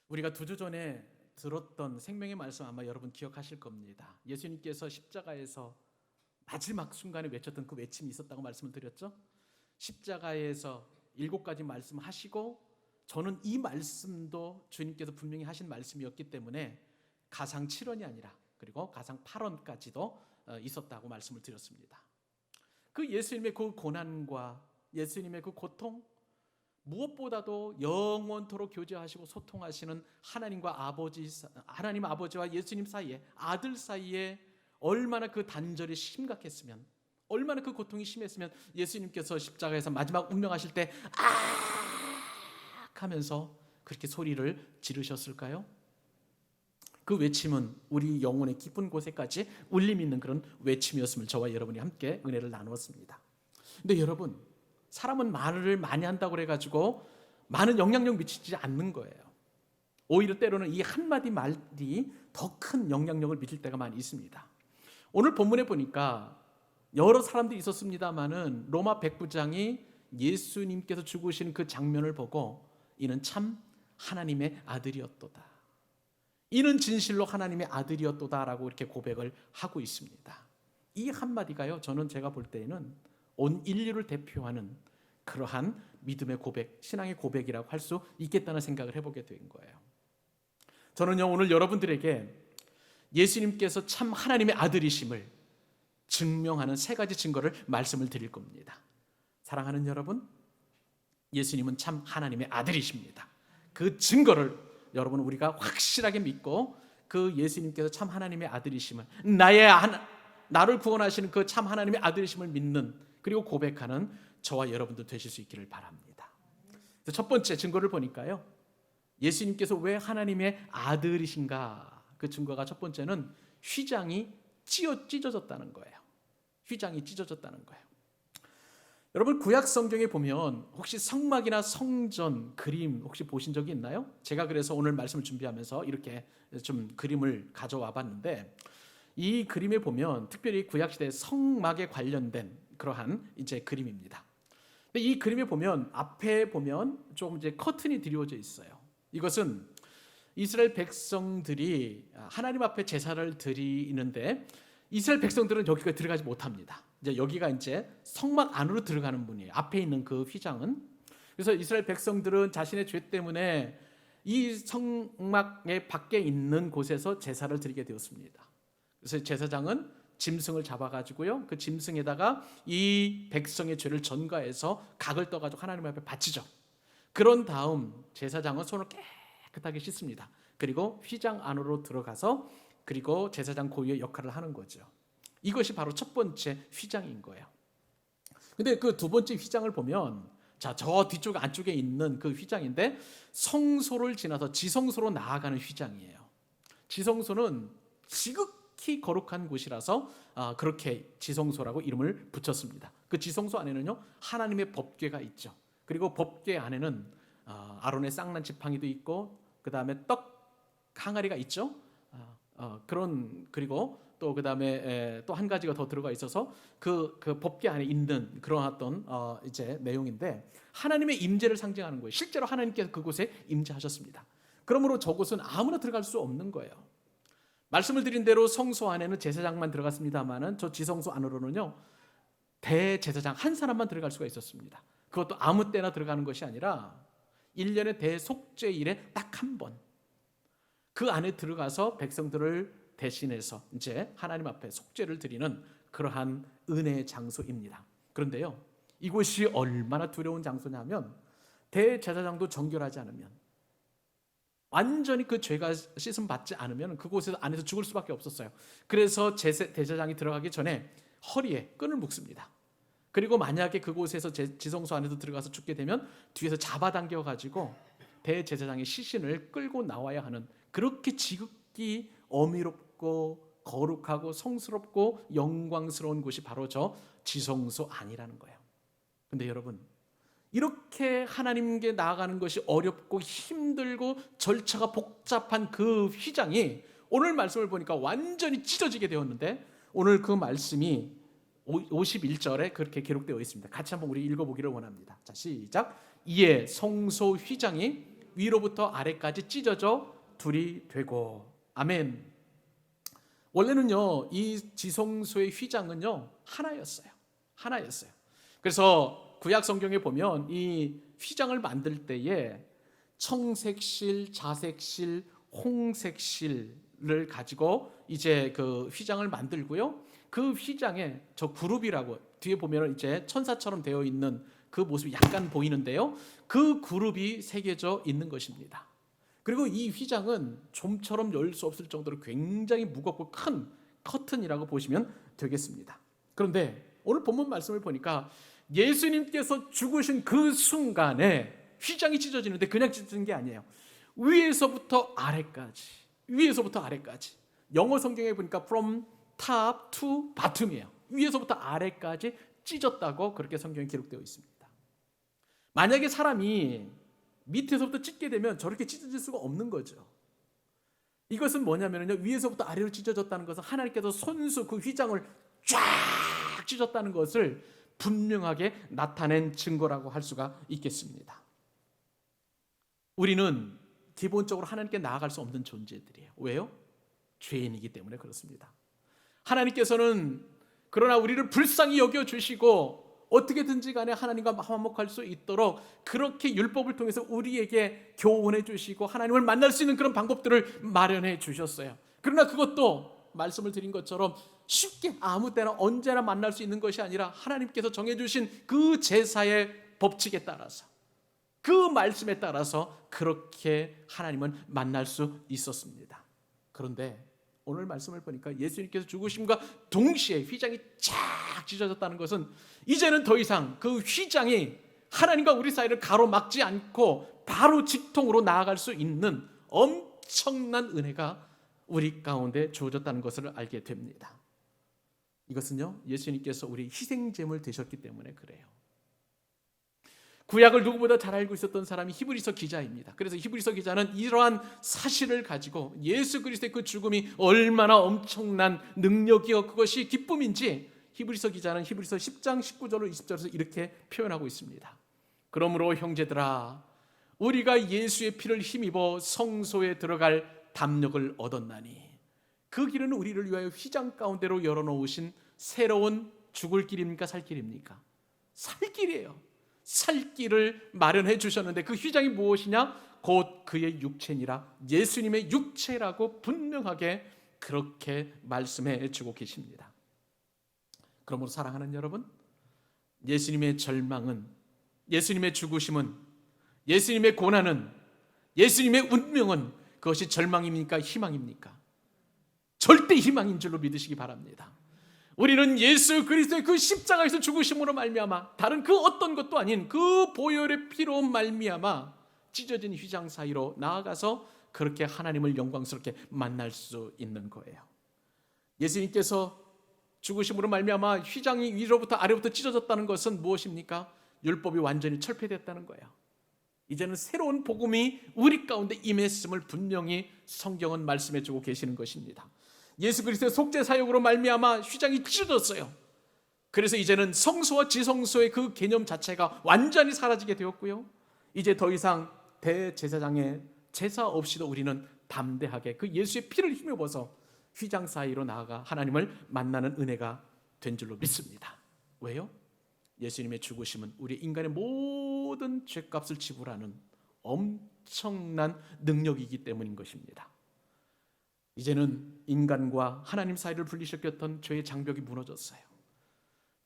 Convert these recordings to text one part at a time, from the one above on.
우리가 2주 전에 들었던 생명의 말씀 아마 여러분 기억하실 겁니다. 예수님께서 십자가에서 마지막 순간에 외쳤던 그 외침이 있었다고 말씀을 드렸죠. 십자가에서 7가지 말씀하시고 저는 이 말씀도 주님께서 분명히 하신 말씀이었기 때문에 가상 7원이 아니라 그리고 가상 8원까지도 있었다고 말씀을 드렸습니다. 그 예수님의 그 고난과 예수님의 그 고통, 무엇보다도 영원토록 교제하시고 소통하시는 하나님 아버지와 예수님 사이에, 아들 사이에 얼마나 그 단절이 심각했으면, 얼마나 그 고통이 심했으면 예수님께서 십자가에서 마지막 운명하실 때 하면서 그렇게 소리를 지르셨을까요? 그 외침은 우리 영혼의 깊은 곳에까지 울림 있는 그런 외침이었음을 저와 여러분이 함께 은혜를 나누었습니다. 근데 여러분, 사람은 말을 많이 한다고 그래가지고 많은 영향력 미치지 않는 거예요. 오히려 때로는 이 한마디 말이 더 큰 영향력을 미칠 때가 많이 있습니다. 오늘 본문에 보니까 여러 사람들이 있었습니다마는 로마 백부장이 예수님께서 죽으시는 그 장면을 보고 이는 참 하나님의 아들이었도다, 이는 진실로 하나님의 아들이었도다라고 이렇게 고백을 하고 있습니다. 이 한마디가요, 저는 제가 볼 때에는 온 인류를 대표하는 그러한 믿음의 고백, 신앙의 고백이라고 할 수 있겠다는 생각을 해보게 된 거예요. 저는요, 오늘 여러분들에게 예수님께서 참 하나님의 아들이심을 증명하는 3가지 증거를 말씀을 드릴 겁니다. 사랑하는 여러분, 예수님은 참 하나님의 아들이십니다. 그 증거를 여러분 우리가 확실하게 믿고 그 예수님께서 참 하나님의 아들이심을, 나를 구원하시는 그 참 하나님의 아들이심을 믿는, 그리고 고백하는 저와 여러분도 되실 수 있기를 바랍니다. 첫 번째 증거를 보니까요, 예수님께서 왜 하나님의 아들이신가, 그 증거가 첫 번째는 휘장이 찢어졌다는 거예요. 휘장이 찢어졌다는 거예요. 여러분, 구약 성경에 보면 혹시 성막이나 성전 그림 혹시 보신 적이 있나요? 제가 그래서 오늘 말씀을 준비하면서 이렇게 좀 그림을 가져와 봤는데, 이 그림에 보면 특별히 구약 시대 성막에 관련된 그러한 이제 그림입니다. 근데 이 그림에 보면 앞에 보면 좀 이제 커튼이 드리워져 있어요. 이것은 이스라엘 백성들이 하나님 앞에 제사를 드리는데 이스라엘 백성들은 여기까지 들어가지 못합니다. 이제 여기가 이제 성막 안으로 들어가는 문이에요. 앞에 있는 그 휘장은. 그래서 이스라엘 백성들은 자신의 죄 때문에 이 성막의 밖에 있는 곳에서 제사를 드리게 되었습니다. 그래서 제사장은 짐승을 잡아가지고요, 그 짐승에다가 이 백성의 죄를 전가해서 각을 떠가지고 하나님 앞에 바치죠. 그런 다음 제사장은 손을 깨끗하게 씻습니다. 그리고 휘장 안으로 들어가서 그리고 제사장 고유의 역할을 하는 거죠. 이것이 바로 첫 번째 휘장인 거예요. 근데 그 두 번째 휘장을 보면, 자, 저 뒤쪽 안쪽에 있는 그 휘장인데 성소를 지나서 지성소로 나아가는 휘장이에요. 지성소는 지극히 거룩한 곳이라서 그렇게 지성소라고 이름을 붙였습니다. 그 지성소 안에는요, 하나님의 법궤가 있죠. 그리고 법궤 안에는 아론의 쌍난 지팡이도 있고, 그 다음에 떡 항아리가 있죠. 그리고 또 그 다음에 또 한 가지가 더 들어가 있어서 그 법궤 안에 있는 그런 어떤 이제 내용인데, 하나님의 임재를 상징하는 거예요. 실제로 하나님께서 그곳에 임재하셨습니다. 그러므로 저곳은 아무나 들어갈 수 없는 거예요. 말씀을 드린 대로 성소 안에는 제사장만 들어갔습니다만은 저 지성소 안으로는요, 대제사장 한 사람만 들어갈 수가 있었습니다. 그것도 아무 때나 들어가는 것이 아니라 1년의 대속죄일에 딱 한 번 그 안에 들어가서 백성들을 대신해서 이제 하나님 앞에 속죄를 드리는 그러한 은혜의 장소입니다. 그런데요, 이곳이 얼마나 두려운 장소냐면 대제사장도 정결하지 않으면, 완전히 그 죄가 씻음 받지 않으면 그곳에서 안에서 죽을 수밖에 없었어요. 그래서 대제사장이 들어가기 전에 허리에 끈을 묶습니다. 그리고 만약에 그곳에서 지성소 안에서 들어가서 죽게 되면 뒤에서 잡아당겨 가지고 대제사장의 시신을 끌고 나와야 하는, 그렇게 지극히 어미롭고 거룩하고 성스럽고 영광스러운 곳이 바로 저 지성소 안이라는 거예요. 근데 여러분, 이렇게 하나님께 나아가는 것이 어렵고 힘들고 절차가 복잡한 그 휘장이 오늘 말씀을 보니까 완전히 찢어지게 되었는데, 오늘 그 말씀이 51절에 그렇게 기록되어 있습니다. 같이 한번 우리 읽어보기를 원합니다. 자, 시작. 이에 성소 휘장이 위로부터 아래까지 찢어져 둘이 되고. 아멘. 원래는요, 이 지성소의 휘장은요 하나였어요. 하나였어요. 그래서 구약 성경에 보면 이 휘장을 만들 때에 청색실, 자색실, 홍색실을 가지고 이제 그 휘장을 만들고요. 그 휘장에 저 그룹이라고 뒤에 보면 이제 천사처럼 되어 있는 그 모습이 약간 보이는데요. 그 그룹이 새겨져 있는 것입니다. 그리고 이 휘장은 좀처럼 열 수 없을 정도로 굉장히 무겁고 큰 커튼이라고 보시면 되겠습니다. 그런데 오늘 본문 말씀을 보니까 예수님께서 죽으신 그 순간에 휘장이 찢어지는데 그냥 찢어진 게 아니에요. 위에서부터 아래까지, 위에서부터 아래까지. 영어 성경에 보니까 from top to bottom이에요. 위에서부터 아래까지 찢었다고 그렇게 성경에 기록되어 있습니다. 만약에 사람이 밑에서부터 찢게 되면 저렇게 찢어질 수가 없는 거죠. 이것은 뭐냐면요, 위에서부터 아래로 찢어졌다는 것은 하나님께서 손수 그 휘장을 쫙 찢었다는 것을 분명하게 나타낸 증거라고 할 수가 있겠습니다. 우리는 기본적으로 하나님께 나아갈 수 없는 존재들이에요. 왜요? 죄인이기 때문에 그렇습니다. 하나님께서는 그러나 우리를 불쌍히 여겨주시고 어떻게든지 간에 하나님과 화목할 수 있도록 그렇게 율법을 통해서 우리에게 교훈해 주시고 하나님을 만날 수 있는 그런 방법들을 마련해 주셨어요. 그러나 그것도 말씀을 드린 것처럼 쉽게 아무 때나 언제나 만날 수 있는 것이 아니라 하나님께서 정해주신 그 제사의 법칙에 따라서, 그 말씀에 따라서 그렇게 하나님은 만날 수 있었습니다. 그런데 오늘 말씀을 보니까 예수님께서 죽으심과 동시에 휘장이 쫙 찢어졌다는 것은 이제는 더 이상 그 휘장이 하나님과 우리 사이를 가로막지 않고 바로 직통으로 나아갈 수 있는 엄청난 은혜가 우리 가운데 주어졌다는 것을 알게 됩니다. 이것은요, 예수님께서 우리 희생제물 되셨기 때문에 그래요. 구약을 누구보다 잘 알고 있었던 사람이 히브리서 기자입니다. 그래서 히브리서 기자는 이러한 사실을 가지고 예수 그리스도의 그 죽음이 얼마나 엄청난 능력이요 그것이 기쁨인지 히브리서 기자는 히브리서 10장 19절로 20절에서 이렇게 표현하고 있습니다. 그러므로 형제들아, 우리가 예수의 피를 힘입어 성소에 들어갈 담력을 얻었나니 그 길은 우리를 위하여 휘장 가운데로 열어놓으신 새로운 죽을 길입니까? 살 길입니까? 살 길이에요. 살 길을 마련해 주셨는데 그 휘장이 무엇이냐? 곧 그의 육체니라. 예수님의 육체라고 분명하게 그렇게 말씀해 주고 계십니다. 그러므로 사랑하는 여러분, 예수님의 절망은, 예수님의 죽으심은, 예수님의 고난은, 예수님의 운명은 그것이 절망입니까? 희망입니까? 절대 희망인 줄로 믿으시기 바랍니다. 우리는 예수 그리스도의 그 십자가에서 죽으심으로 말미암아 다른 그 어떤 것도 아닌 그 보혈의 피로 말미암아 찢어진 휘장 사이로 나아가서 그렇게 하나님을 영광스럽게 만날 수 있는 거예요. 예수님께서 죽으심으로 말미암아 휘장이 위로부터 아래부터 찢어졌다는 것은 무엇입니까? 율법이 완전히 철폐됐다는 거예요. 이제는 새로운 복음이 우리 가운데 임했음을 분명히 성경은 말씀해 주고 계시는 것입니다. 예수 그리스도의 속죄 사역으로 말미암아 휘장이 찢어졌어요. 그래서 이제는 성소와 지성소의 그 개념 자체가 완전히 사라지게 되었고요. 이제 더 이상 대제사장의 제사 없이도 우리는 담대하게 그 예수의 피를 힘입어서 휘장 사이로 나아가 하나님을 만나는 은혜가 된 줄로 믿습니다. 왜요? 예수님의 죽으심은 우리 인간의 모든 죄값을 지불하는 엄청난 능력이기 때문인 것입니다. 이제는 인간과 하나님 사이를 분리시켰던 죄의 장벽이 무너졌어요.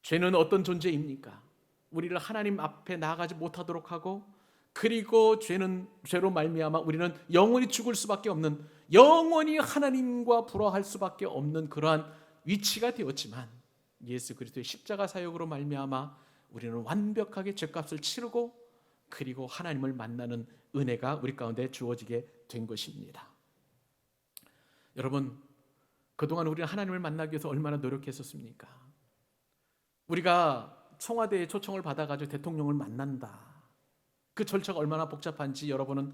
죄는 어떤 존재입니까? 우리를 하나님 앞에 나아가지 못하도록 하고, 그리고 죄로 말미암아 우리는 영원히 죽을 수밖에 없는, 영원히 하나님과 불화할 수밖에 없는 그러한 위치가 되었지만 예수 그리스도의 십자가 사역으로 말미암아 우리는 완벽하게 죄값을 치르고 그리고 하나님을 만나는 은혜가 우리 가운데 주어지게 된 것입니다. 여러분, 그동안 우리는 하나님을 만나기 위해서 얼마나 노력했었습니까? 우리가 청와대에 초청을 받아가지고 대통령을 만난다. 그 절차가 얼마나 복잡한지 여러분은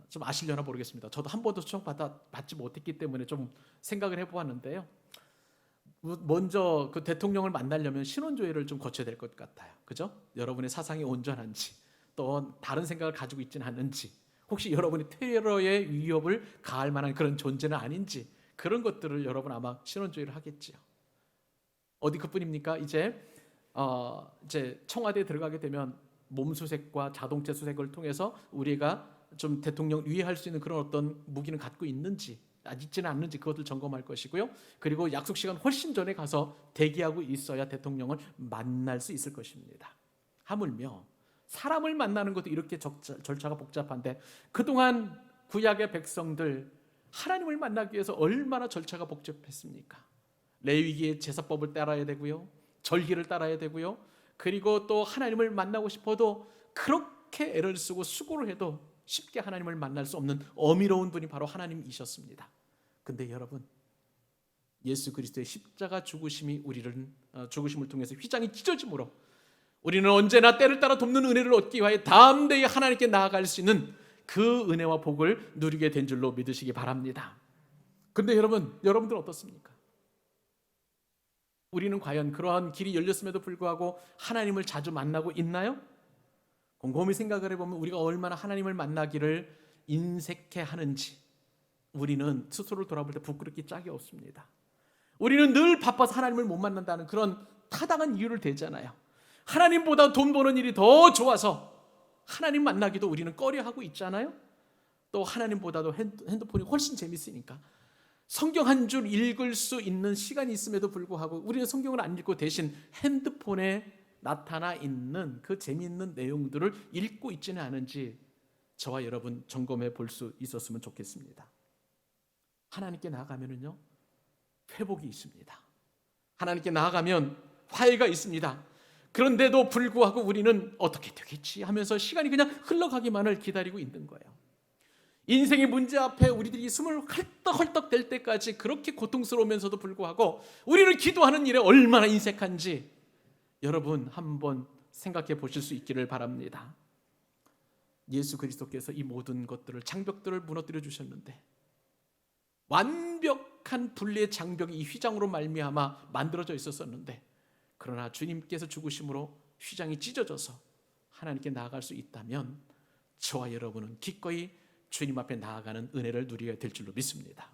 좀 아시려나 모르겠습니다. 저도 한 번도 초청받지 못했기 때문에 좀 생각을 해보았는데요. 먼저 그 대통령을 만나려면 신원조회를 좀 거쳐야 될 것 같아요. 그죠? 여러분의 사상이 온전한지, 또 다른 생각을 가지고 있지는 않은지, 혹시 여러분이 테러의 위협을 가할 만한 그런 존재는 아닌지, 그런 것들을 여러분 아마 신원조회를 하겠지요. 어디 그뿐입니까? 이제 청와대에 들어가게 되면 몸수색과 자동차 수색을 통해서 우리가 좀 대통령 위해할 수 있는 그런 어떤 무기는 갖고 있는지 있지는 않는지 그것을 점검할 것이고요. 그리고 약속 시간 훨씬 전에 가서 대기하고 있어야 대통령을 만날 수 있을 것입니다. 하물며 사람을 만나는 것도 이렇게 절차가 복잡한데, 그동안 구약의 백성들 하나님을 만나기 위해서 얼마나 절차가 복잡했습니까? 레위기의 제사법을 따라야 되고요, 절기를 따라야 되고요, 그리고 또 하나님을 만나고 싶어도 그렇게 애를 쓰고 수고를 해도 쉽게 하나님을 만날 수 없는 어미로운 분이 바로 하나님이셨습니다. 근데 여러분, 예수 그리스도의 십자가 죽으심을 통해서 휘장이 찢어짐으로 우리는 언제나 때를 따라 돕는 은혜를 얻기 위하여 담대히 하나님께 나아갈 수 있는 그 은혜와 복을 누리게 된 줄로 믿으시기 바랍니다. 근데 여러분들 어떻습니까? 우리는 과연 그러한 길이 열렸음에도 불구하고 하나님을 자주 만나고 있나요? 곰곰이 생각을 해보면 우리가 얼마나 하나님을 만나기를 인색해 하는지 우리는 스스로를 돌아볼 때 부끄럽기 짝이 없습니다. 우리는 늘 바빠서 하나님을 못 만난다는 그런 타당한 이유를 대잖아요. 하나님보다 돈 버는 일이 더 좋아서 하나님 만나기도 우리는 꺼려하고 있잖아요. 또 하나님보다도 핸드폰이 훨씬 재밌으니까 성경 한 줄 읽을 수 있는 시간이 있음에도 불구하고 우리는 성경을 안 읽고 대신 핸드폰에 나타나 있는 그 재미있는 내용들을 읽고 있지는 않은지 저와 여러분 점검해 볼 수 있었으면 좋겠습니다. 하나님께 나아가면은요, 회복이 있습니다. 하나님께 나아가면 화해가 있습니다. 그런데도 불구하고 우리는 어떻게 되겠지 하면서 시간이 그냥 흘러가기만을 기다리고 있는 거예요. 인생의 문제 앞에 우리들이 숨을 헐떡헐떡 댈 때까지 그렇게 고통스러우면서도 불구하고 우리는 기도하는 일에 얼마나 인색한지 여러분 한번 생각해 보실 수 있기를 바랍니다. 예수 그리스도께서 이 모든 것들을, 장벽들을 무너뜨려 주셨는데, 완벽한 분리의 장벽이 이 휘장으로 말미암아 만들어져 있었는데, 그러나 주님께서 죽으심으로 휘장이 찢어져서 하나님께 나아갈 수 있다면 저와 여러분은 기꺼이 주님 앞에 나아가는 은혜를 누리게 될 줄로 믿습니다.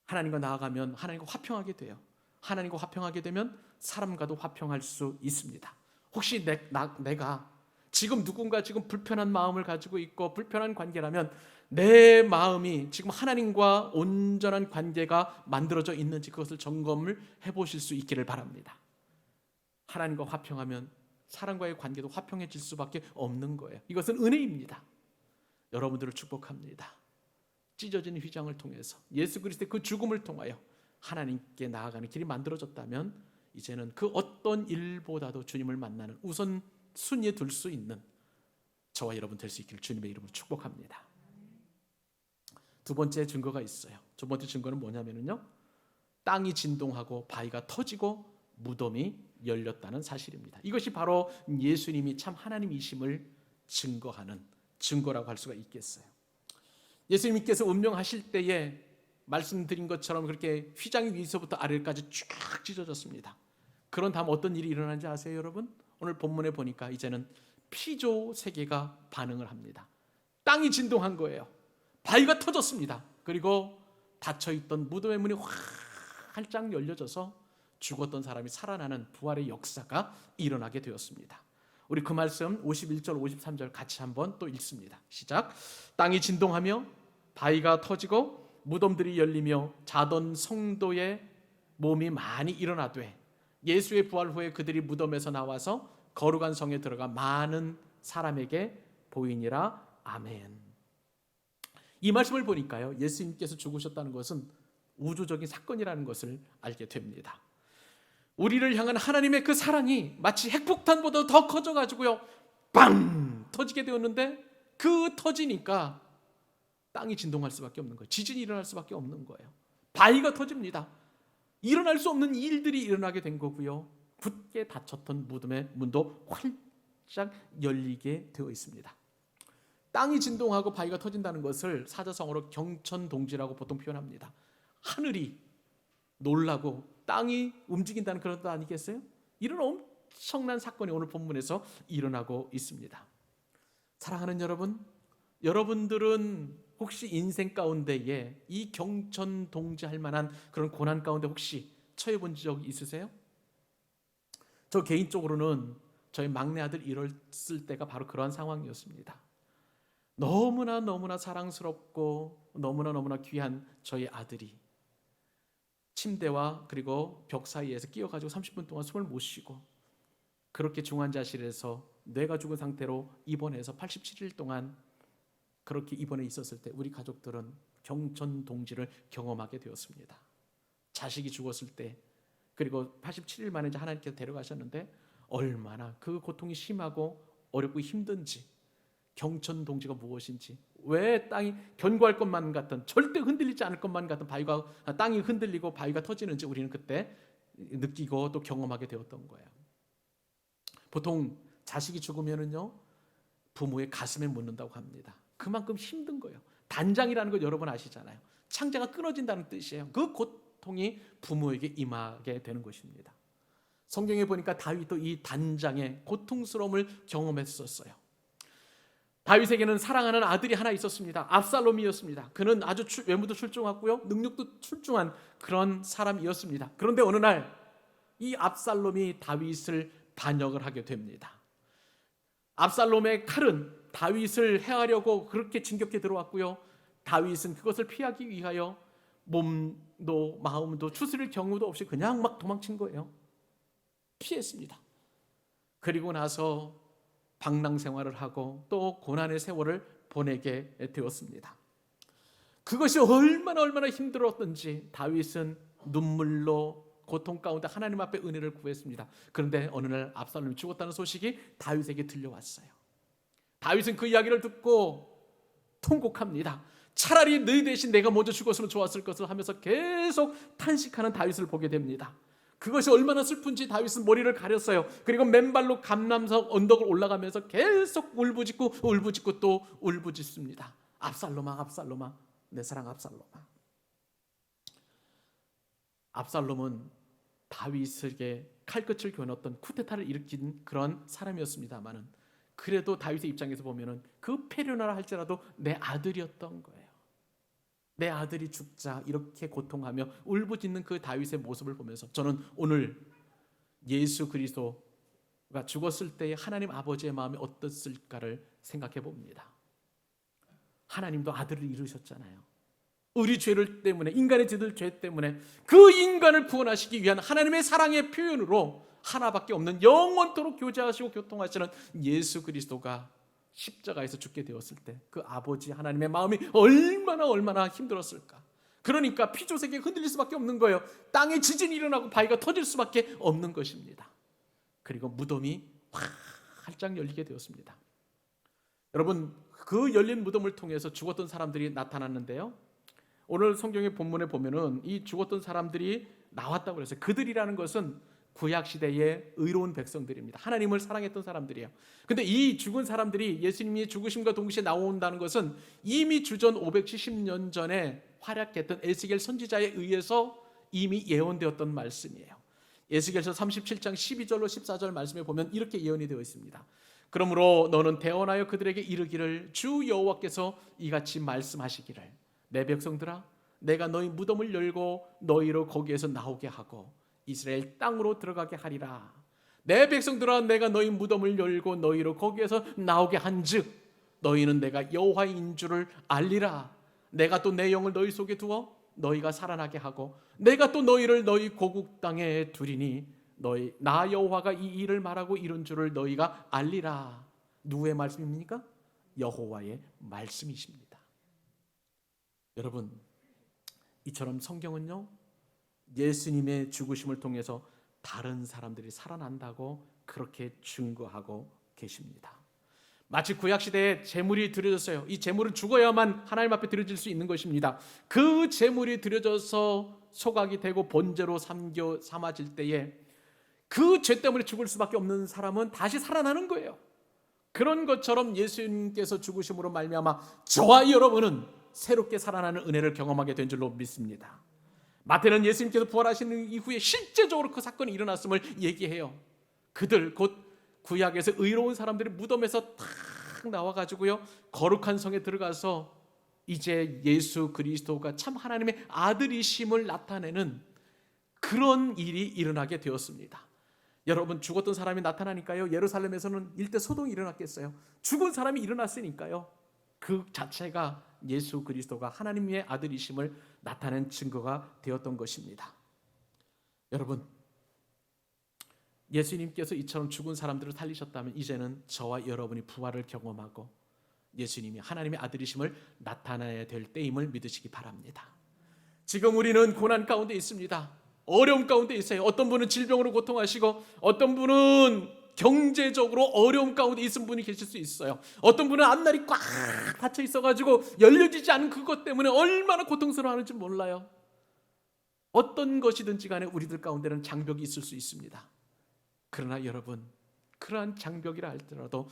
하나님과 나아가면 하나님과 화평하게 돼요. 하나님과 화평하게 되면 사람과도 화평할 수 있습니다. 혹시 내가 지금 누군가 지금 불편한 마음을 가지고 있고 불편한 관계라면 내 마음이 지금 하나님과 온전한 관계가 만들어져 있는지 그것을 점검을 해보실 수 있기를 바랍니다. 하나님과 화평하면 사람과의 관계도 화평해질 수밖에 없는 거예요. 이것은 은혜입니다. 여러분들을 축복합니다. 찢어진 휘장을 통해서 예수 그리스도의 그 죽음을 통하여 하나님께 나아가는 길이 만들어졌다면 이제는 그 어떤 일보다도 주님을 만나는 우선 순위에 둘 수 있는 저와 여러분 될 수 있기를 주님의 이름으로 축복합니다. 두 번째 증거가 있어요. 두 번째 증거는 뭐냐면요, 땅이 진동하고 바위가 터지고 무덤이 열렸다는 사실입니다. 이것이 바로 예수님이 참 하나님이심을 증거하는 증거라고 할 수가 있겠어요. 예수님께서 운명하실 때에 말씀드린 것처럼 그렇게 휘장 위에서부터 아래까지 쫙 찢어졌습니다. 그런 다음 어떤 일이 일어나는지 아세요, 여러분? 오늘 본문에 보니까 이제는 피조 세계가 반응을 합니다. 땅이 진동한 거예요. 바위가 터졌습니다. 그리고 닫혀있던 무덤의 문이 활짝 열려져서 죽었던 사람이 살아나는 부활의 역사가 일어나게 되었습니다. 우리 그 말씀 51절 53절 같이 한번 또 읽습니다. 시작. 땅이 진동하며 바위가 터지고 무덤들이 열리며 자던 성도의 몸이 많이 일어나되 예수의 부활 후에 그들이 무덤에서 나와서 거룩한 성에 들어가 많은 사람에게 보이니라. 아멘. 이 말씀을 보니까요, 예수님께서 죽으셨다는 것은 우주적인 사건이라는 것을 알게 됩니다. 우리를 향한 하나님의 그 사랑이 마치 핵폭탄보다 더 커져가지고요, 빵 터지게 되었는데 그 터지니까 땅이 진동할 수밖에 없는 거예요. 지진이 일어날 수밖에 없는 거예요. 바위가 터집니다. 일어날 수 없는 일들이 일어나게 된 거고요, 굳게 닫혔던 무덤의 문도 활짝 열리게 되어 있습니다. 땅이 진동하고 바위가 터진다는 것을 사자성어로 경천동지라고 보통 표현합니다. 하늘이 놀라고 땅이 움직인다는 그런 뜻 아니겠어요? 이런 엄청난 사건이 오늘 본문에서 일어나고 있습니다. 사랑하는 여러분, 여러분들은 혹시 인생 가운데에 이 경천동지할 만한 그런 고난 가운데 혹시 처해 본 적 있으세요? 저 개인적으로는 저희 막내 아들 잃었을 때가 바로 그러한 상황이었습니다. 너무나 사랑스럽고 너무나 귀한 저희 아들이 침대와 그리고 벽 사이에서 끼어가지고 30분 동안 숨을 못 쉬고 그렇게 중환자실에서 뇌가 죽은 상태로 입원해서 87일 동안 그렇게 입원해 있었을 때 우리 가족들은 경천동지를 경험하게 되었습니다. 자식이 죽었을 때 그리고 87일 만에 하나님께서 데려가셨는데 얼마나 그 고통이 심하고 어렵고 힘든지, 경천동지가 무엇인지, 왜 땅이 견고할 것만 같던, 절대 흔들리지 않을 것만 같던 땅이 흔들리고 바위가 터지는지 우리는 그때 느끼고 또 경험하게 되었던 거예요. 보통 자식이 죽으면은요 부모의 가슴에 묻는다고 합니다. 그만큼 힘든 거예요. 단장이라는 거 여러분 아시잖아요. 창자가 끊어진다는 뜻이에요. 그 고통이 부모에게 임하게 되는 것입니다. 성경에 보니까 다윗도 이 단장의 고통스러움을 경험했었어요. 다윗에게는 사랑하는 아들이 하나 있었습니다. 압살롬이었습니다. 그는 아주 외모도 출중하고요, 능력도 출중한 그런 사람이었습니다. 그런데 어느 날 이 압살롬이 다윗을 반역을 하게 됩니다. 압살롬의 칼은 다윗을 해하려고 그렇게 진격해 들어왔고요, 다윗은 그것을 피하기 위하여 몸도 마음도 추스릴 경우도 없이 그냥 막 도망친 거예요. 피했습니다. 그리고 나서 방랑 생활을 하고 또 고난의 세월을 보내게 되었습니다. 그것이 얼마나 힘들었던지 다윗은 눈물로 고통 가운데 하나님 앞에 은혜를 구했습니다. 그런데 어느 날 압살롬이 죽었다는 소식이 다윗에게 들려왔어요. 다윗은 그 이야기를 듣고 통곡합니다. 차라리 너희 대신 내가 먼저 죽었으면 좋았을 것을 하면서 계속 탄식하는 다윗을 보게 됩니다. 그것이 얼마나 슬픈지 다윗은 머리를 가렸어요. 그리고 맨발로 감람석 언덕을 올라가면서 계속 울부짖고 또 울부짖습니다. 압살롬아, 내 사랑 압살롬아. 압살롬은 다윗에게 칼끝을 겨눴던 쿠데타를 일으킨 그런 사람이었습니다만은, 그래도 다윗의 입장에서 보면은 그 패륜하라 할지라도 내 아들이었던 거예요. 내 아들이 죽자 이렇게 고통하며 울부짖는 그 다윗의 모습을 보면서 저는 오늘 예수 그리스도가 죽었을 때의 하나님 아버지의 마음이 어땠을까를 생각해 봅니다. 하나님도 아들을 이루셨잖아요. 우리 죄를 때문에, 인간의 죄 때문에 그 인간을 구원하시기 위한 하나님의 사랑의 표현으로 하나밖에 없는 영원토록 교제하시고 교통하시는 예수 그리스도가 십자가에서 죽게 되었을 때 그 아버지 하나님의 마음이 얼마나 힘들었을까. 그러니까 피조세계에 흔들릴 수밖에 없는 거예요. 땅에 지진이 일어나고 바위가 터질 수밖에 없는 것입니다. 그리고 무덤이 활짝 열리게 되었습니다. 여러분, 그 열린 무덤을 통해서 죽었던 사람들이 나타났는데요, 오늘 성경의 본문에 보면은 이 죽었던 사람들이 나왔다고 그랬어요. 그들이라는 것은 구약 시대의 의로운 백성들입니다. 하나님을 사랑했던 사람들이에요. 근데 이 죽은 사람들이 예수님이 죽으심과 동시에 나온다는 것은 이미 주전 570년 전에 활약했던 에스겔 선지자에 의해서 이미 예언되었던 말씀이에요. 에스겔서 37장 12절로 14절 말씀에 보면 이렇게 예언이 되어 있습니다. 그러므로 너는 대언하여 그들에게 이르기를 주 여호와께서 이같이 말씀하시기를 내 백성들아, 내가 너희 무덤을 열고 너희로 거기에서 나오게 하고 이스라엘 땅으로 들어가게 하리라. 내 백성들아, 내가 너희 무덤을 열고 너희로 거기에서 나오게 한즉 너희는 내가 여호와인 줄을 알리라. 내가 또 내 영을 너희 속에 두어 너희가 살아나게 하고 내가 또 너희를 너희 고국 땅에 두리니 나 여호와가 이 일을 말하고 이룬 줄을 너희가 알리라. 누구의 말씀입니까? 여호와의 말씀이십니다. 여러분, 이처럼 성경은요, 예수님의 죽으심을 통해서 다른 사람들이 살아난다고 그렇게 증거하고 계십니다. 마치 구약시대에 제물이 드려졌어요. 이 제물은 죽어야만 하나님 앞에 드려질 수 있는 것입니다. 그 제물이 드려져서 소각이 되고 번제로 삼아질 때에 그 죄 때문에 죽을 수밖에 없는 사람은 다시 살아나는 거예요. 그런 것처럼 예수님께서 죽으심으로 말미암아 저와 여러분은 새롭게 살아나는 은혜를 경험하게 된 줄로 믿습니다. 마태는 예수님께서 부활하시는 이후에 실제적으로 그 사건이 일어났음을 얘기해요. 그들 곧 구약에서 의로운 사람들이 무덤에서 다 나와가지고요, 거룩한 성에 들어가서 이제 예수 그리스도가 참 하나님의 아들이심을 나타내는 그런 일이 일어나게 되었습니다. 여러분, 죽었던 사람이 나타나니까요, 예루살렘에서는 일대 소동이 일어났겠어요? 죽은 사람이 일어났으니까요, 그 자체가 예수 그리스도가 하나님의 아들이심을 나타낸 증거가 되었던 것입니다. 여러분, 예수님께서 이처럼 죽은 사람들을 살리셨다면 이제는 저와 여러분이 부활을 경험하고 예수님이 하나님의 아들이심을 나타내야 될 때임을 믿으시기 바랍니다. 지금 우리는 고난 가운데 있습니다. 어려움 가운데 있어요. 어떤 분은 질병으로 고통하시고, 어떤 분은 경제적으로 어려움 가운데 있은 분이 계실 수 있어요. 어떤 분은 앞날이 꽉 닫혀 있어가지고 열려지지 않은 그것 때문에 얼마나 고통스러워하는지 몰라요. 어떤 것이든지 간에 우리들 가운데는 장벽이 있을 수 있습니다. 그러나 여러분, 그러한 장벽이라 할지라도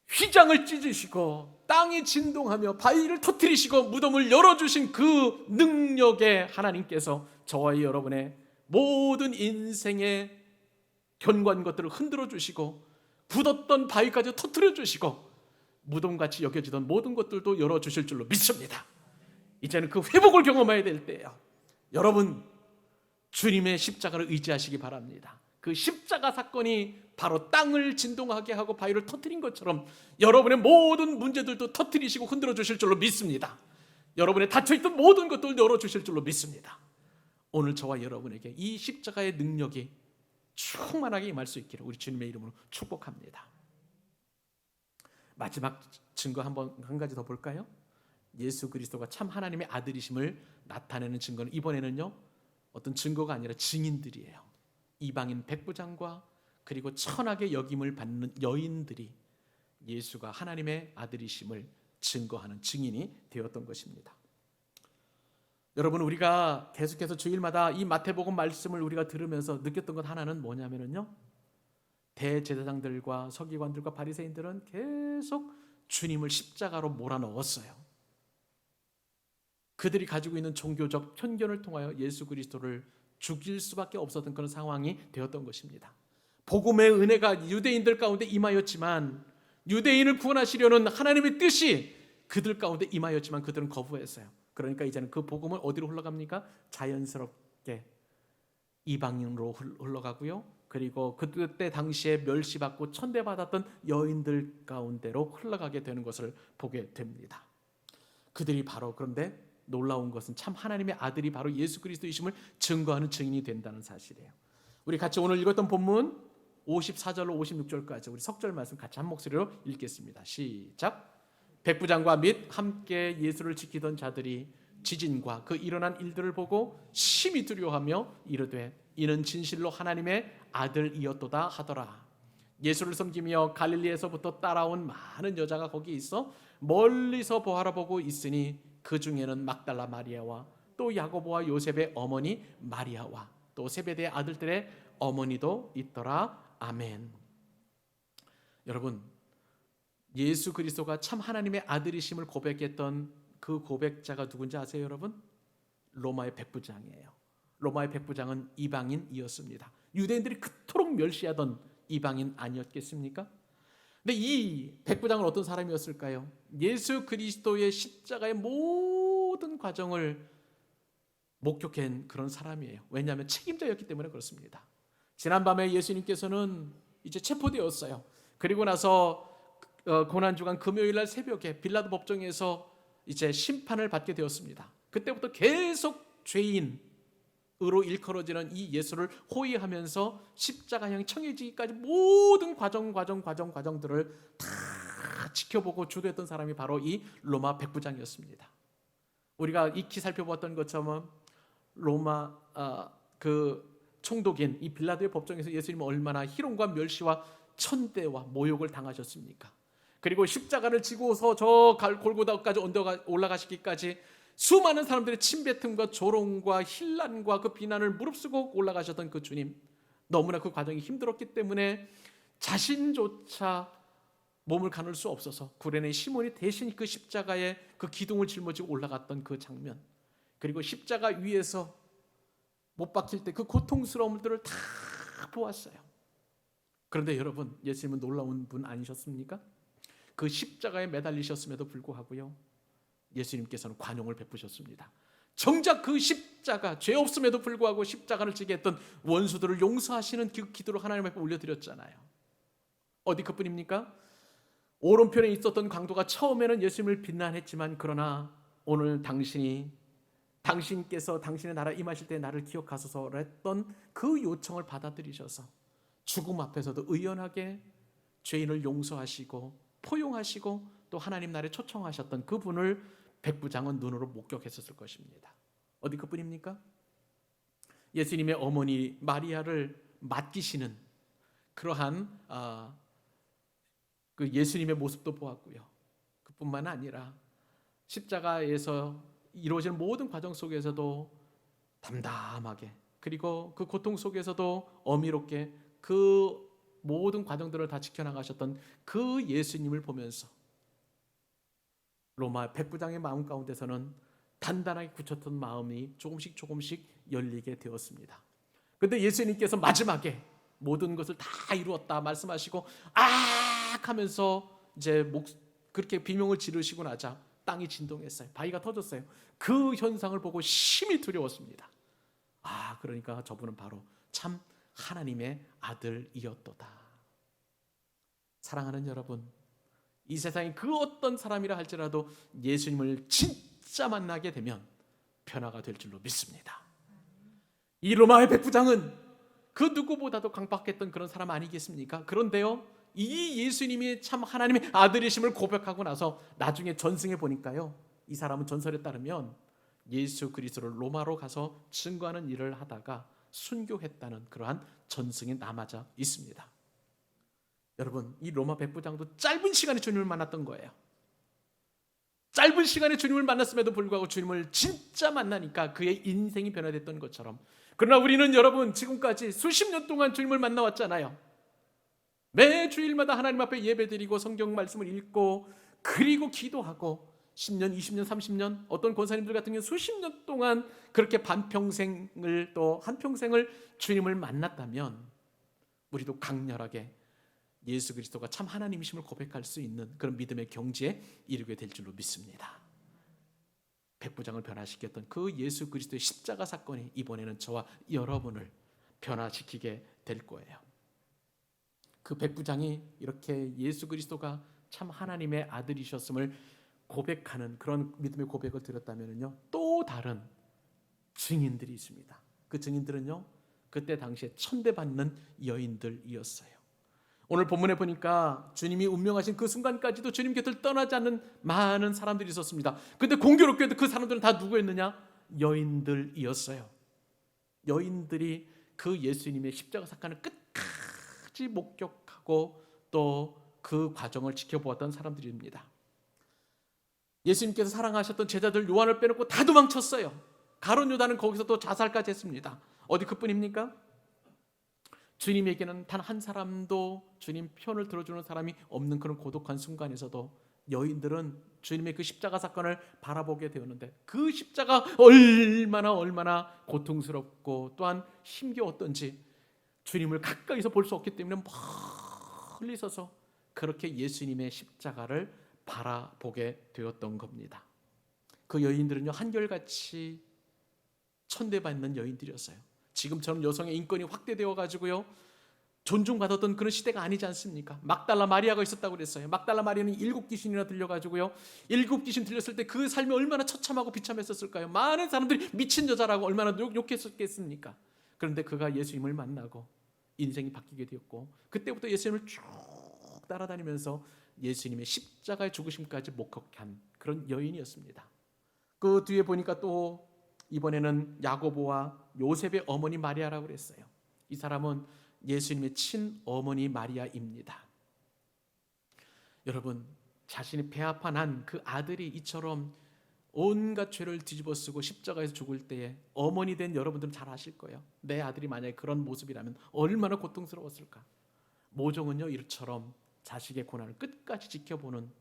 휘장을 찢으시고 땅이 진동하며 바위를 터뜨리시고 무덤을 열어주신 그 능력에 하나님께서 저와 여러분의 모든 인생의 견고한 것들을 흔들어 주시고, 굳었던 바위까지 터뜨려 주시고, 무덤같이 여겨지던 모든 것들도 열어주실 줄로 믿습니다. 이제는 그 회복을 경험해야 될 때예요. 여러분, 주님의 십자가를 의지하시기 바랍니다. 그 십자가 사건이 바로 땅을 진동하게 하고 바위를 터뜨린 것처럼 여러분의 모든 문제들도 터뜨리시고 흔들어 주실 줄로 믿습니다. 여러분의 닫혀있던 모든 것들을 열어주실 줄로 믿습니다. 오늘 저와 여러분에게 이 십자가의 능력이 충만하게 임할 수 있기를 우리 주님의 이름으로 축복합니다. 마지막 증거 한 가지 더 볼까요? 예수 그리스도가 참 하나님의 아들이심을 나타내는 증거는 이번에는요, 어떤 증거가 아니라 증인들이에요. 이방인 백부장과 그리고 천하게 여김을 받는 여인들이 예수가 하나님의 아들이심을 증거하는 증인이 되었던 것입니다. 여러분, 우리가 계속해서 주일마다 이 마태복음 말씀을 우리가 들으면서 느꼈던 것 하나는 뭐냐면요, 대제사장들과 서기관들과 바리새인들은 계속 주님을 십자가로 몰아넣었어요. 그들이 가지고 있는 종교적 편견을 통하여 예수 그리스도를 죽일 수밖에 없었던 그런 상황이 되었던 것입니다. 복음의 은혜가 유대인들 가운데 임하였지만, 유대인을 구원하시려는 하나님의 뜻이 그들 가운데 임하였지만 그들은 거부했어요. 그러니까 이제는 그 복음은 어디로 흘러갑니까? 자연스럽게 이방인으로 흘러가고요, 그리고 그때 당시에 멸시받고 천대받았던 여인들 가운데로 흘러가게 되는 것을 보게 됩니다. 그들이 바로, 그런데 놀라운 것은 참 하나님의 아들이 바로 예수 그리스도이심을 증거하는 증인이 된다는 사실이에요. 우리 같이 오늘 읽었던 본문 54절로 56절까지 우리 석절 말씀 같이 한 목소리로 읽겠습니다. 시작. 백부장과 및 함께 예수를 지키던 자들이 지진과 그 일어난 일들을 보고 심히 두려워하며 이르되 이는 진실로 하나님의 아들이었도다 하더라. 예수를 섬기며 갈릴리에서부터 따라온 많은 여자가 거기 있어 멀리서 보아보고 있으니 그 중에는 막달라 마리아와 또 야고보와 요셉의 어머니 마리아와 또 세베대의 아들들의 어머니도 있더라. 아멘. 여러분, 예수 그리스도가 참 하나님의 아들이심을 고백했던 그 고백자가 누군지 아세요, 여러분? 로마의 백부장이에요. 로마의 백부장은 이방인이었습니다. 유대인들이 그토록 멸시하던 이방인 아니었겠습니까? 근데 이 백부장은 어떤 사람이었을까요? 예수 그리스도의 십자가의 모든 과정을 목격한 그런 사람이에요. 왜냐하면 책임자였기 때문에 그렇습니다. 지난밤에 예수님께서는 이제 체포되었어요. 그리고 나서 고난주간 금요일날 새벽에 빌라도 법정에서 이제 심판을 받게 되었습니다. 그때부터 계속 죄인으로 일컬어지는 이 예수를 호위하면서 십자가형 청해지기까지 모든 과정들을 다 지켜보고 주도했던 사람이 바로 이 로마 백부장이었습니다. 우리가 익히 살펴보았던 것처럼 로마 그 총독인 이 빌라도의 법정에서 예수님은 얼마나 희롱과 멸시와 천대와 모욕을 당하셨습니까? 그리고 십자가를 지고서 저 골고다까지 올라가시기까지 수많은 사람들의 침뱉음과 조롱과 힐난과 그 비난을 무릅쓰고 올라가셨던 그 주님, 너무나 그 과정이 힘들었기 때문에 자신조차 몸을 가눌 수 없어서 구레네 시몬이 대신 그 십자가에 그 기둥을 짊어지고 올라갔던 그 장면, 그리고 십자가 위에서 못 박힐 때 그 고통스러움들을 다 보았어요. 그런데 여러분, 예수님은 놀라운 분 아니셨습니까? 그 십자가에 매달리셨음에도 불구하고요, 예수님께서는 관용을 베푸셨습니다. 정작 그 십자가, 죄 없음에도 불구하고 십자가를 지게 했던 원수들을 용서하시는 그 기도를 하나님 앞에 올려드렸잖아요. 어디 그뿐입니까? 오른편에 있었던 강도가 처음에는 예수님을 비난했지만, 그러나 오늘 당신께서 당신의 나라 임하실 때 나를 기억하소서 했던 그 요청을 받아들이셔서 죽음 앞에서도 의연하게 죄인을 용서하시고 포용하시고 또 하나님 나라에 초청하셨던 그분을 백부장은 눈으로 목격했었을 것입니다. 어디 그뿐입니까? 예수님의 어머니 마리아를 맡기시는 그러한 그 예수님의 모습도 보았고요. 그뿐만 아니라 십자가에서 이루어지는 모든 과정 속에서도 담담하게, 그리고 그 고통 속에서도 어미롭게 그 모든 과정들을 다 지켜나가셨던 그 예수님을 보면서 로마 백부장의 마음 가운데서는 단단하게 굳혔던 마음이 조금씩 열리게 되었습니다. 그런데 예수님께서 마지막에 모든 것을 다 이루었다 말씀하시고 악 하면서 이제 그렇게 비명을 지르시고 나자 땅이 진동했어요. 바위가 터졌어요. 그 현상을 보고 심히 두려웠습니다. 그러니까 저분은 바로 참 하나님의 아들이었도다. 사랑하는 여러분, 이 세상에 그 어떤 사람이라 할지라도 예수님을 진짜 만나게 되면 변화가 될 줄로 믿습니다. 이 로마의 백부장은 그 누구보다도 강박했던 그런 사람 아니겠습니까? 그런데요, 이 예수님이 참 하나님의 아들이심을 고백하고 나서 나중에 전승해 보니까요, 이 사람은 전설에 따르면 예수 그리스도를 로마로 가서 증거하는 일을 하다가 순교했다는 그러한 전승이 남아져 있습니다. 여러분, 이 로마 백부장도 짧은 시간에 주님을 만났던 거예요. 짧은 시간에 주님을 만났음에도 불구하고 주님을 진짜 만나니까 그의 인생이 변화됐던 것처럼, 그러나 우리는 여러분 지금까지 수십 년 동안 주님을 만나왔잖아요. 매 주일마다 하나님 앞에 예배드리고 성경 말씀을 읽고 그리고 기도하고 10년, 20년, 30년, 어떤 권사님들 같은 경우는 수십 년 동안 그렇게 반평생을 또 한평생을 주님을 만났다면 우리도 강렬하게 예수 그리스도가 참 하나님이심을 고백할 수 있는 그런 믿음의 경지에 이르게 될 줄로 믿습니다. 백부장을 변화시켰던 그 예수 그리스도의 십자가 사건이 이번에는 저와 여러분을 변화시키게 될 거예요. 그 백부장이 이렇게 예수 그리스도가 참 하나님의 아들이셨음을 고백하는 그런 믿음의 고백을 드렸다면요, 또 다른 증인들이 있습니다. 그 증인들은요, 그때 당시에 천대받는 여인들이었어요. 오늘 본문에 보니까 주님이 운명하신 그 순간까지도 주님 곁을 떠나지 않는 많은 사람들이 있었습니다. 근데 공교롭게도 그 사람들은 다 누구였느냐? 여인들이었어요. 여인들이 그 예수님의 십자가 사건을 끝까지 목격하고 또 그 과정을 지켜보았던 사람들입니다. 예수님께서 사랑하셨던 제자들 요한을 빼놓고 다 도망쳤어요. 가룟 유다는 거기서 또 자살까지 했습니다. 어디 그뿐입니까? 주님에게는 단 한 사람도 주님 편을 들어주는 사람이 없는 그런 고독한 순간에서도 여인들은 주님의 그 십자가 사건을 바라보게 되었는데, 그 십자가 얼마나 고통스럽고 또한 힘겨웠던지 주님을 가까이서 볼 수 없기 때문에 멀리 서서 그렇게 예수님의 십자가를 바라보게 되었던 겁니다. 그 여인들은요, 한결같이 천대받는 여인들이었어요. 지금처럼 여성의 인권이 확대되어 가지고요, 존중받았던 그런 시대가 아니지 않습니까? 막달라 마리아가 있었다고 그랬어요. 막달라 마리아는 7귀신이나 들려가지고요, 7귀신 들렸을 때 그 삶이 얼마나 처참하고 비참했었을까요? 많은 사람들이 미친 여자라고 얼마나 욕했었겠습니까? 그런데 그가 예수님을 만나고 인생이 바뀌게 되었고, 그때부터 예수님을 쭉 따라다니면서 예수님의 십자가의 죽으심까지 목격한 그런 여인이었습니다. 그 뒤에 보니까 또 이번에는 야고보와 요셉의 어머니 마리아라고 그랬어요. 이 사람은 예수님의 친어머니 마리아입니다. 여러분, 자신이 배 아파 난 그 아들이 이처럼 온갖 죄를 뒤집어쓰고 십자가에서 죽을 때에 어머니 된 여러분들은 잘 아실 거예요. 내 아들이 만약에 그런 모습이라면 얼마나 고통스러웠을까. 모종은요, 이처럼 자식의 고난을 끝까지 지켜보는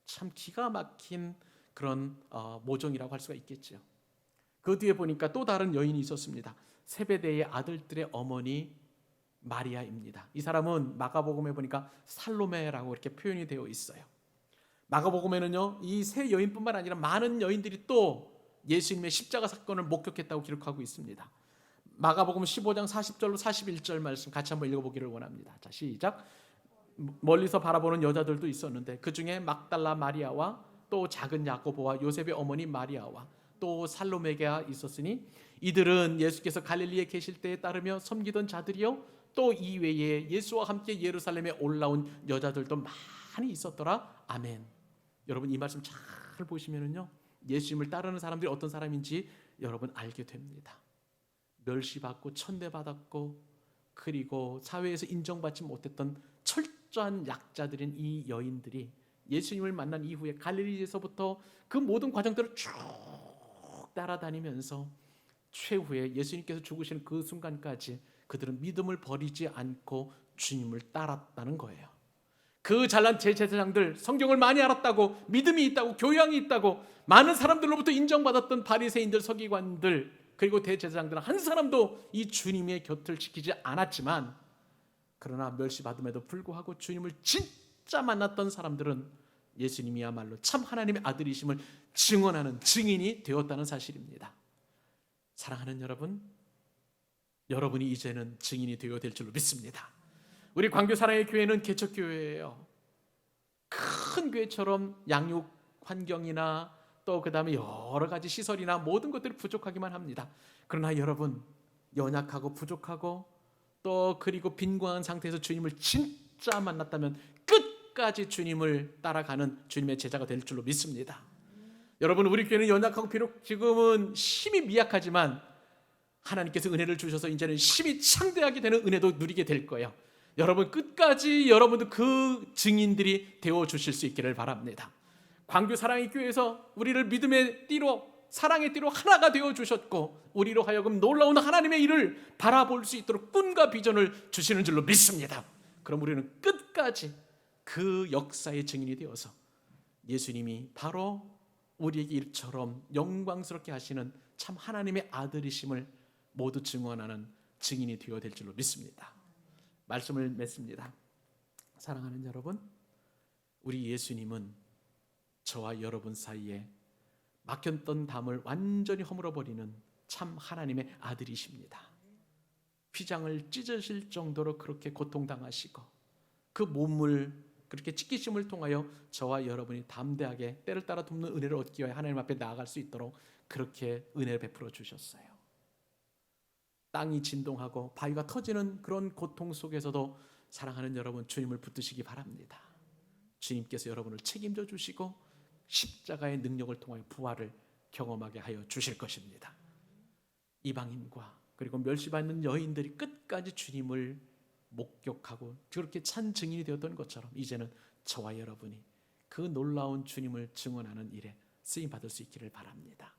참 기가 막힌 그런 모종이라고 할 수가 있겠죠. 그 뒤에 보니까 또 다른 여인이 있었습니다. 세베대의 아들들의 어머니 마리아입니다. 이 사람은 마가복음에 보니까 살로메라고 이렇게 표현이 되어 있어요. 마가복음에는요, 이 세 여인뿐만 아니라 많은 여인들이 또 예수님의 십자가 사건을 목격했다고 기록하고 있습니다. 마가복음 15장 40절로 41절 말씀 같이 한번 읽어보기를 원합니다. 자, 시작. 멀리서 바라보는 여자들도 있었는데 그 중에 막달라 마리아와 또 작은 야고보와 요셉의 어머니 마리아와 또 살로메가 있었으니 이들은 예수께서 갈릴리에 계실 때에 따르며 섬기던 자들이요 또 이외에 예수와 함께 예루살렘에 올라온 여자들도 많이 있었더라. 아멘. 여러분, 이 말씀 잘 보시면은요, 예수님을 따르는 사람들이 어떤 사람인지 여러분 알게 됩니다. 멸시받고 천대받았고 그리고 사회에서 인정받지 못했던 철저한 약자들인 이 여인들이 예수님을 만난 이후에 갈릴리에서부터 그 모든 과정들을 쭉 따라다니면서 최후에 예수님께서 죽으시는 그 순간까지 그들은 믿음을 버리지 않고 주님을 따랐다는 거예요. 그 잘난 제사장들, 성경을 많이 알았다고, 믿음이 있다고, 교양이 있다고 많은 사람들로부터 인정받았던 바리새인들, 서기관들, 그리고 대제사장들은 한 사람도 이 주님의 곁을 지키지 않았지만, 그러나 멸시받음에도 불구하고 주님을 진짜 만났던 사람들은 예수님이야말로 참 하나님의 아들이심을 증언하는 증인이 되었다는 사실입니다. 사랑하는 여러분, 여러분이 이제는 증인이 되어야 될 줄로 믿습니다. 우리 광교 사랑의 교회는 개척교회예요. 큰 교회처럼 양육 환경이나 또 그 다음에 여러 가지 시설이나 모든 것들이 부족하기만 합니다. 그러나 여러분, 연약하고 부족하고 또 그리고 빈곤한 상태에서 주님을 진짜 만났다면 끝까지 주님을 따라가는 주님의 제자가 될 줄로 믿습니다. 여러분, 우리 교회는 연약하고 비록 지금은 힘이 미약하지만 하나님께서 은혜를 주셔서 이제는 힘이 창대하게 되는 은혜도 누리게 될 거예요. 여러분, 끝까지 여러분도 그 증인들이 되어 주실 수 있기를 바랍니다. 광교 사랑의 교회에서 우리를 믿음의 띠로, 사랑의 띠로 하나가 되어 주셨고 우리로 하여금 놀라운 하나님의 일을 바라볼 수 있도록 꿈과 비전을 주시는 줄로 믿습니다. 그럼 우리는 끝까지 그 역사의 증인이 되어서 예수님이 바로 우리에게 이처럼 영광스럽게 하시는 참 하나님의 아들이심을 모두 증언하는 증인이 되어야 될 줄로 믿습니다. 말씀을 맺습니다. 사랑하는 여러분, 우리 예수님은 저와 여러분 사이에 막혔던 담을 완전히 허물어버리는 참 하나님의 아들이십니다. 휘장을 찢으실 정도로 그렇게 고통당하시고 그 몸을 그렇게 찢기심을 통하여 저와 여러분이 담대하게 때를 따라 돕는 은혜를 얻기 위해 하나님 앞에 나아갈 수 있도록 그렇게 은혜를 베풀어 주셨어요. 땅이 진동하고 바위가 터지는 그런 고통 속에서도 사랑하는 여러분, 주님을 붙드시기 바랍니다. 주님께서 여러분을 책임져 주시고 십자가의 능력을 통하여 부활을 경험하게 하여 주실 것입니다. 이방인과 그리고 멸시받는 여인들이 끝까지 주님을 목격하고 그렇게 찬 증인이 되었던 것처럼 이제는 저와 여러분이 그 놀라운 주님을 증언하는 일에 쓰임 받을 수 있기를 바랍니다.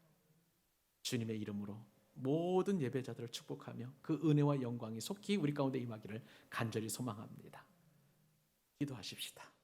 주님의 이름으로 모든 예배자들을 축복하며 그 은혜와 영광이 속히 우리 가운데 임하기를 간절히 소망합니다. 기도하십시다.